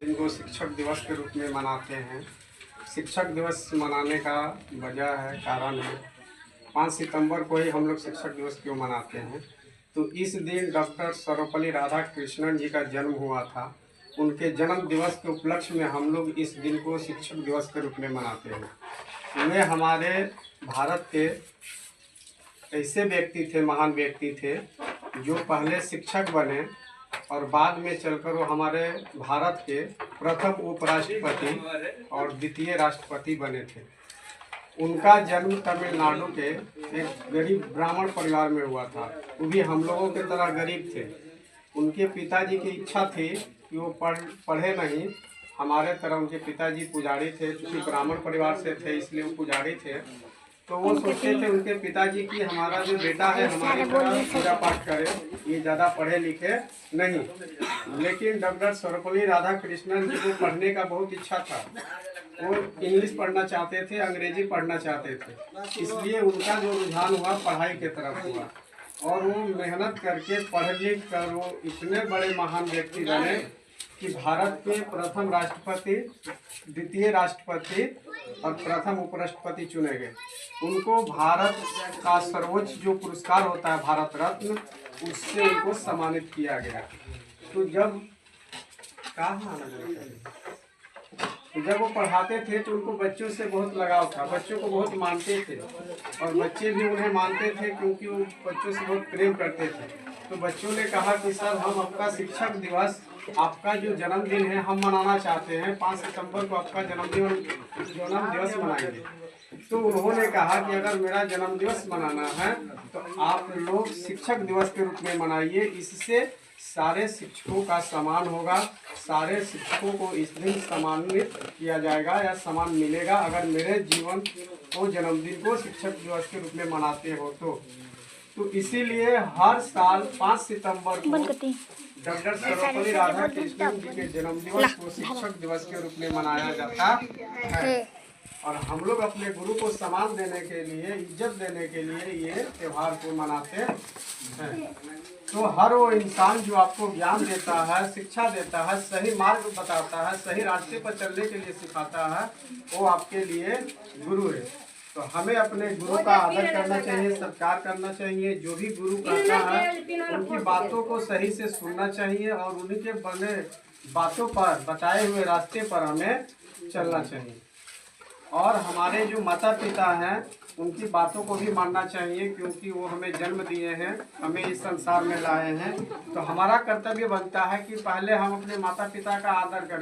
इनको शिक्षक दिवस के रूप में मनाते हैं। शिक्षक दिवस मनाने का वजह है, कारण है 5 सितंबर को ही हम लोग शिक्षक दिवस क्यों मनाते हैं। तो इस दिन डॉक्टर सर्वपल्ली राधाकृष्णन जी का जन्म हुआ था। उनके जन्म दिवस के उपलक्ष्य में हम लोग इस दिन को शिक्षक दिवस के रूप में मनाते हैं। वे हमारे भारत के ऐसे व्यक्ति थे, महान व्यक्ति थे, जो पहले शिक्षक बने और बाद में चलकर वो हमारे भारत के प्रथम उपराष्ट्रपति और द्वितीय राष्ट्रपति बने थे। उनका जन्म तमिलनाडु के एक गरीब ब्राह्मण परिवार में हुआ था। वो भी हम लोगों की तरह गरीब थे। उनके पिताजी की इच्छा थी कि वो पढ़े नहीं, हमारे तरह। उनके पिताजी पुजारी थे, क्योंकि ब्राह्मण परिवार से थे इसलिए वो पुजारी थे। तो वो सोचते थे उनके पिताजी की हमारा जो बेटा है हमारी तरह पूजा पाठ करे, ये ज़्यादा पढ़े लिखे नहीं। लेकिन डॉक्टर सर्वपल्ली राधाकृष्णन जी को पढ़ने का बहुत इच्छा था। वो इंग्लिश पढ़ना चाहते थे, अंग्रेजी पढ़ना चाहते थे, इसलिए उनका जो रुझान हुआ पढ़ाई की तरफ हुआ और वो मेहनत करके पढ़ लिख कर वो इतने बड़े महान व्यक्ति बने कि भारत के प्रथम राष्ट्रपति, द्वितीय राष्ट्रपति और प्रथम उपराष्ट्रपति चुने गए। उनको भारत का सर्वोच्च जो पुरस्कार होता है भारत रत्न, उससे उनको सम्मानित किया गया। तो जब वो पढ़ाते थे तो उनको बच्चों से बहुत लगाव था, बच्चों को बहुत मानते थे और बच्चे भी उन्हें मानते थे, क्योंकि वो बच्चों से बहुत प्रेम करते थे। तो बच्चों ने कहा कि सर, हम आपका शिक्षक दिवस, आपका जो जन्मदिन है हम मनाना चाहते हैं। 5 सितंबर को आपका जन्म दिवस मनाएंगे। तो उन्होंने कहा कि अगर मेरा जन्म दिवस मनाना है तो आप लोग शिक्षक दिवस के रूप में मनाइए। इससे सारे शिक्षकों का सम्मान होगा, सारे शिक्षकों को इस दिन सम्मानित किया जाएगा या सम्मान मिलेगा अगर मेरे जीवन को, जन्मदिन को शिक्षक दिवस के रूप में मनाते हो तो इसीलिए हर साल 5 सितंबर को डॉक्टर सर्वपल्ली राधाकृष्णन जी के जन्म दिवस को शिक्षक दिवस के रूप में मनाया जाता है। और हम लोग अपने गुरु को सम्मान देने के लिए, इज्जत देने के लिए ये त्यौहार को मनाते हैं। तो हर वो इंसान जो आपको ज्ञान देता है, शिक्षा देता है, सही मार्ग बताता है, सही रास्ते पर चलने के लिए सिखाता है, वो आपके लिए गुरु है। तो हमें अपने गुरु का आदर करना चाहिए, सत्कार करना चाहिए। जो भी गुरु कहता है उनकी बातों को सही से सुनना चाहिए और उनके बने बातों पर, बताए हुए रास्ते पर हमें चलना चाहिए। और हमारे जो माता पिता हैं उनकी बातों को भी मानना चाहिए, क्योंकि वो हमें जन्म दिए हैं, हमें इस संसार में लाए हैं। तो हमारा कर्तव्य बनता है कि पहले हम अपने माता पिता का आदर करें।